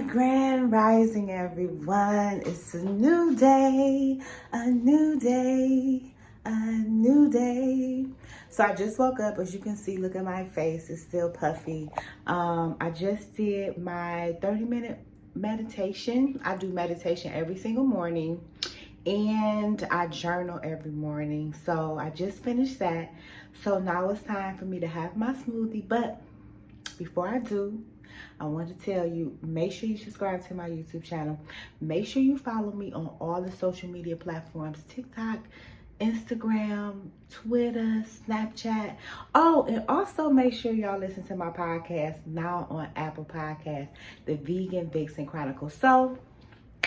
Grand Rising, everyone. It's a new day, a new day, a new day. So I just woke up. As you can see, look at my face. It's still puffy. I just did my 30-minute meditation. I do meditation every single morning, and I journal every morning. So I just finished that. So now it's time for me to have my smoothie. But before I do, I want to tell you, make sure you subscribe to my YouTube channel. Make sure you follow me on all the social media platforms: TikTok, Instagram, Twitter, Snapchat. Oh, and also make sure y'all listen to my podcast now on Apple Podcasts, The Vegan Vixen Chronicles. So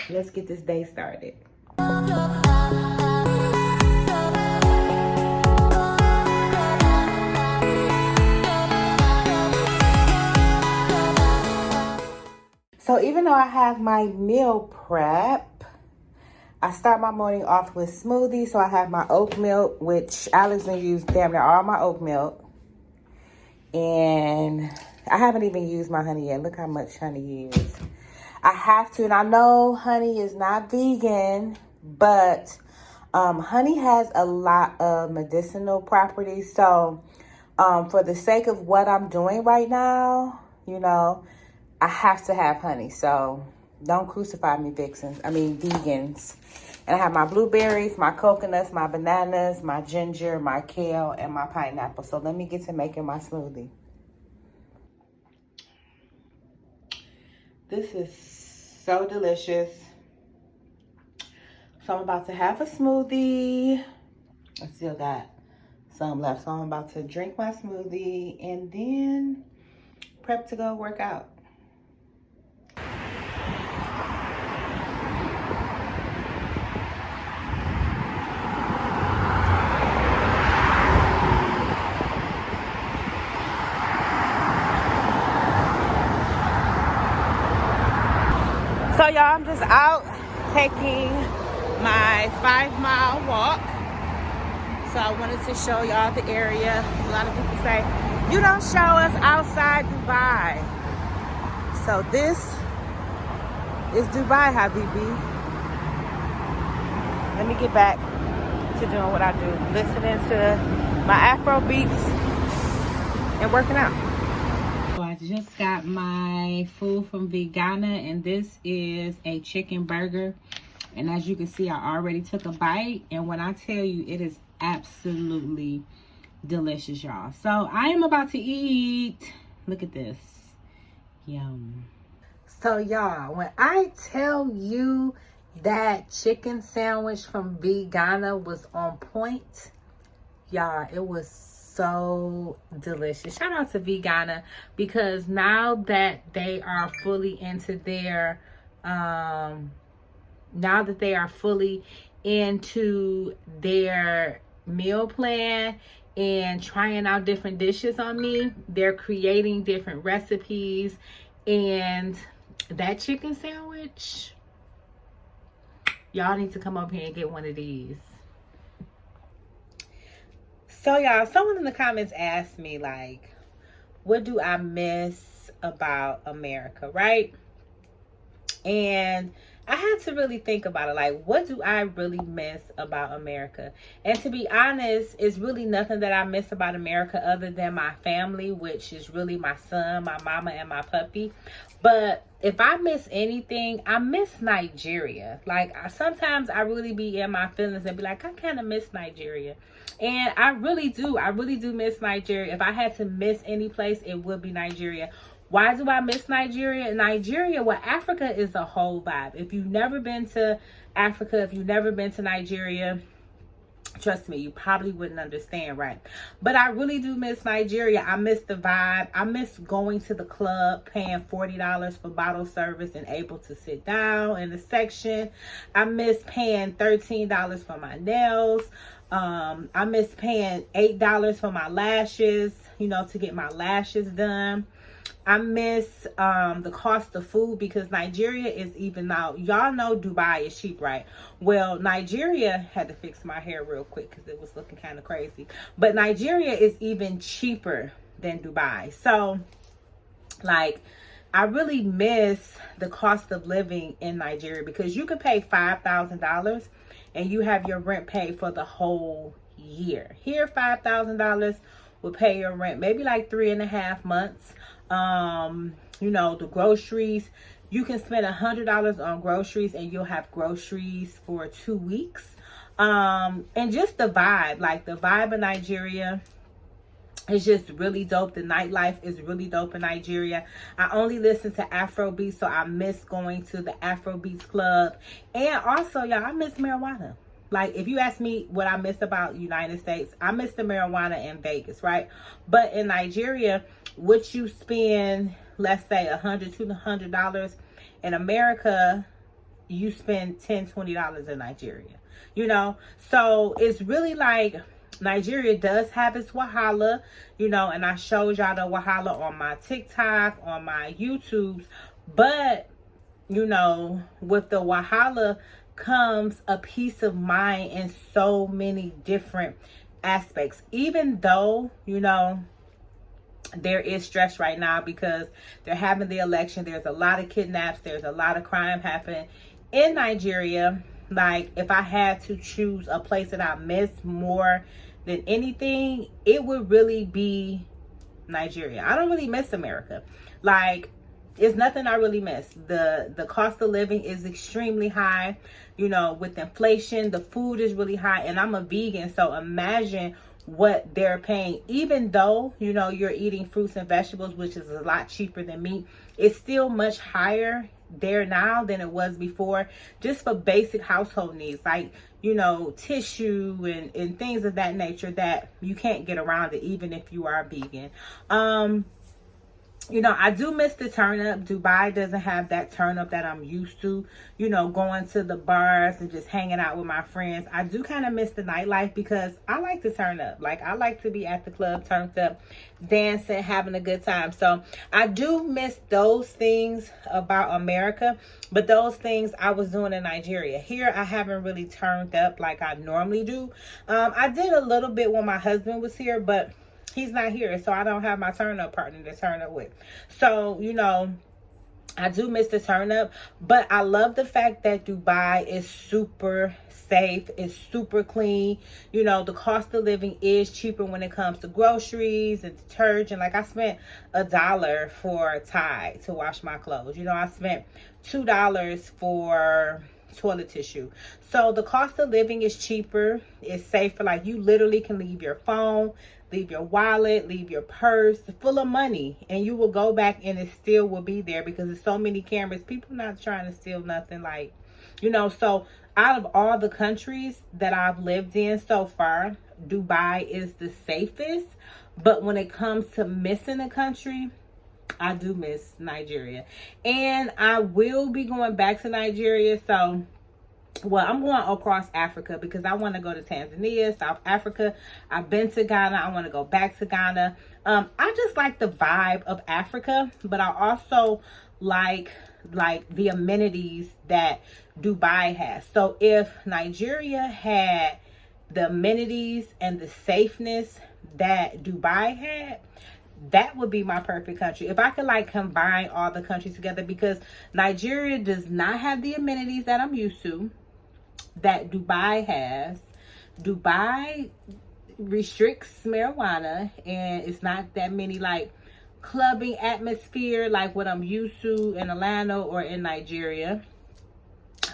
let's get this day started. So even though I have my meal prep, I start my morning off with smoothies. So I have my oat milk, which Alex has used damn near all my oat milk. And I haven't even used my honey yet. Look how much honey he used. I have to, and I know honey is not vegan, but honey has a lot of medicinal properties. So for the sake of what I'm doing right now, you know, I have to have honey. So don't crucify me, vegans. And I have my blueberries, my coconuts, my bananas, my ginger, my kale, and my pineapple. So let me get to making my smoothie. This is so delicious. So I'm about to have a smoothie. I still got some left. So I'm about to drink my smoothie and then prep to go work out. So y'all, I'm just out taking my 5-mile walk. So I wanted to show y'all the area. A lot of people say, you don't show us outside Dubai. So this is Dubai, Habibi. Let me get back to doing what I do. Listening to my Afro beats and working out. So I just got my food from Vegana, and this is a chicken burger. And as you can see, I already took a bite, and when I tell you, it is absolutely delicious, y'all. So I am about to eat. Look at this. Yum. So y'all, when I tell you that chicken sandwich from Vegana was on point, y'all, it was so delicious. Shout out to Vegana, because now that they are fully into their meal plan and trying out different dishes on me, they're creating different recipes. And that chicken sandwich, y'all need to come up here and get one of these. So y'all, someone in the comments asked me, like, what do I miss about America, right? And I had to really think about it. Like, what do I really miss about America? And to be honest, it's really nothing that I miss about America other than my family, which is really my son, my mama, and my puppy. But if I miss anything, I miss Nigeria. Like, sometimes I really be in my feelings and be like, I kind of miss Nigeria. And I really do miss Nigeria. If I had to miss any place, it would be Nigeria. Why do I miss Nigeria? Well, Africa is a whole vibe. If you've never been to Africa, if you've never been to Nigeria, trust me, you probably wouldn't understand, right? But I really do miss Nigeria. I miss the vibe. I miss going to the club, paying $40 for bottle service and able to sit down in the section. I miss paying $13 for my nails. I miss paying $8 for my lashes, to get my lashes done. I miss the cost of food, because Nigeria is even now. Y'all know Dubai is cheap, right? Well, Nigeria, had to fix my hair real quick because it was looking kind of crazy. But Nigeria is even cheaper than Dubai. So, like, I really miss the cost of living in Nigeria, because you could pay $5,000 and you have your rent paid for the whole year. Here, $5,000 will pay your rent maybe like 3.5 months. The groceries, you can spend $100 on groceries and you'll have groceries for 2 weeks. And just the vibe, like the vibe in Nigeria, it's just really dope. The nightlife is really dope in Nigeria. I only listen to Afrobeats, so I miss going to the Afrobeats club. And also, y'all, I miss marijuana. Like, if you ask me what I miss about United States, I miss the marijuana in Vegas, right? But in Nigeria, what you spend, let's say $100, $200, in America, you spend $10, $20 in Nigeria. So it's really like, Nigeria does have its Wahala, and I showed y'all the Wahala on my TikTok, on my YouTube. But, with the Wahala comes a peace of mind in so many different aspects. Even though, there is stress right now because they're having the election. There's a lot of kidnaps. There's a lot of crime happening in Nigeria. Like, if I had to choose a place that I miss more than anything, it would really be Nigeria. I don't really miss America. Like, it's nothing I really miss. The cost of living is extremely high. With inflation, the food is really high, and I'm a vegan, so imagine what they're paying. Even though, you're eating fruits and vegetables, which is a lot cheaper than meat, it's still much higher there now than it was before, just for basic household needs, like tissue and things of that nature that you can't get around it even if you are vegan. I do miss the turn up. Dubai doesn't have that turn up that I'm used to, going to the bars and just hanging out with my friends. I do kind of miss the nightlife because I like to turn up. Like, I like to be at the club, turned up, dancing, having a good time. So I do miss those things about America, but those things I was doing in Nigeria. Here, I haven't really turned up like I normally do. I did a little bit when my husband was here, but he's not here, so I don't have my turn-up partner to turn up with. So, I do miss the turn-up, but I love the fact that Dubai is super safe. It's super clean. The cost of living is cheaper when it comes to groceries and detergent. Like, I spent $1 for Tide to wash my clothes. I spent $2 for toilet tissue. So the cost of living is cheaper. It's safer. Like, you literally can leave your phone, leave your wallet, leave your purse full of money, and you will go back and it still will be there because there's so many cameras. People not trying to steal nothing. Like, so out of all the countries that I've lived in so far, Dubai is the safest. But when it comes to missing a country, I do miss Nigeria. And I will be going back to Nigeria. So, well, I'm going across Africa because I want to go to Tanzania, South Africa. I've been to Ghana. I want to go back to Ghana. I just like the vibe of Africa, but I also like the amenities that Dubai has. So if Nigeria had the amenities and the safeness that Dubai had, that would be my perfect country. If I could combine all the countries together, because Nigeria does not have the amenities that I'm used to that Dubai has. Dubai restricts marijuana, and it's not that many clubbing atmosphere like what I'm used to in Atlanta or in Nigeria.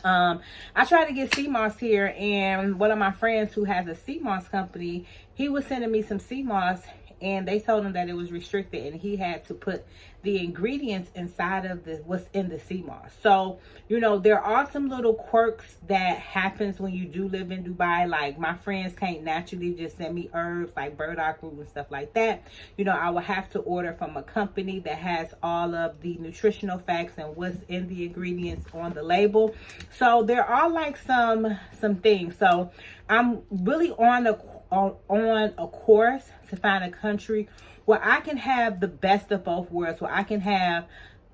I tried to get sea moss here, and one of my friends who has a sea moss company, he was sending me some sea moss, and they told him that it was restricted and he had to put the ingredients inside of what's in the sea moss. So, there are some little quirks that happens when you do live in Dubai. Like, my friends can't naturally just send me herbs like burdock root and stuff like that. I will have to order from a company that has all of the nutritional facts and what's in the ingredients on the label. So there are some things. So I'm really on a course to find a country where I can have the best of both worlds, where I can have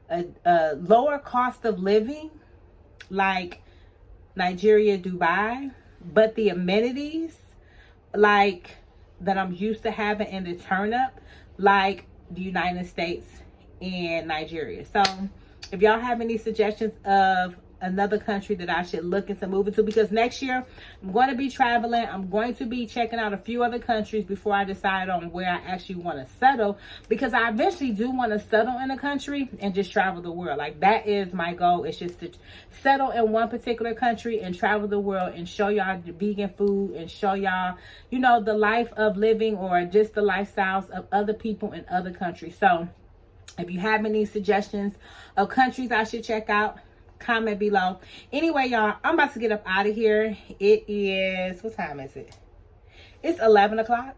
a lower cost of living like Nigeria, Dubai, but the amenities that I'm used to having in the turn up like the United States in Nigeria. So if y'all have any suggestions of another country that I should look into moving to, because next year I'm going to be traveling. I'm going to be checking out a few other countries before I decide on where I actually want to settle, because I eventually do want to settle in a country and just travel the world. Like, that is my goal. It's just to settle in one particular country and travel the world and show y'all the vegan food and show y'all, you know, the life of living or just the lifestyles of other people in other countries. So if you have any suggestions of countries I should check out, comment below. Anyway, y'all, I'm about to get up out of here. It is, what time is it? It's 11 o'clock.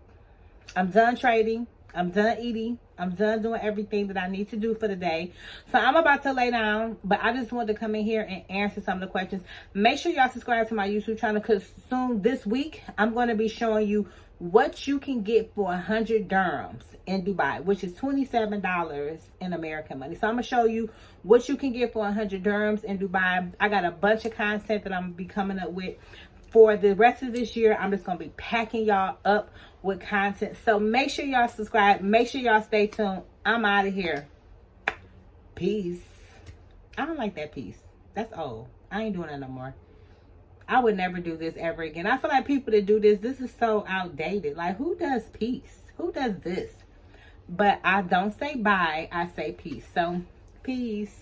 I'm done trading. I'm done eating. I'm done doing everything that I need to do for the day. So I'm about to lay down, but I just wanted to come in here and answer some of the questions. Make sure y'all subscribe to my YouTube channel, because soon this week, I'm going to be showing you what you can get for 100 dirhams in Dubai, which is $27 in American money. So I'm gonna show you what you can get for 100 dirhams in Dubai. I got a bunch of content that I'm gonna be coming up with for the rest of this year. I'm just gonna be packing y'all up with content. So make sure y'all subscribe. Make sure y'all stay tuned. I'm out of here. Peace. I don't like that peace. That's old. I ain't doing that no more. I would never do this ever again. I feel like people that do this is so outdated. Like, who does peace? Who does this? But I don't say bye. I say peace. So, peace.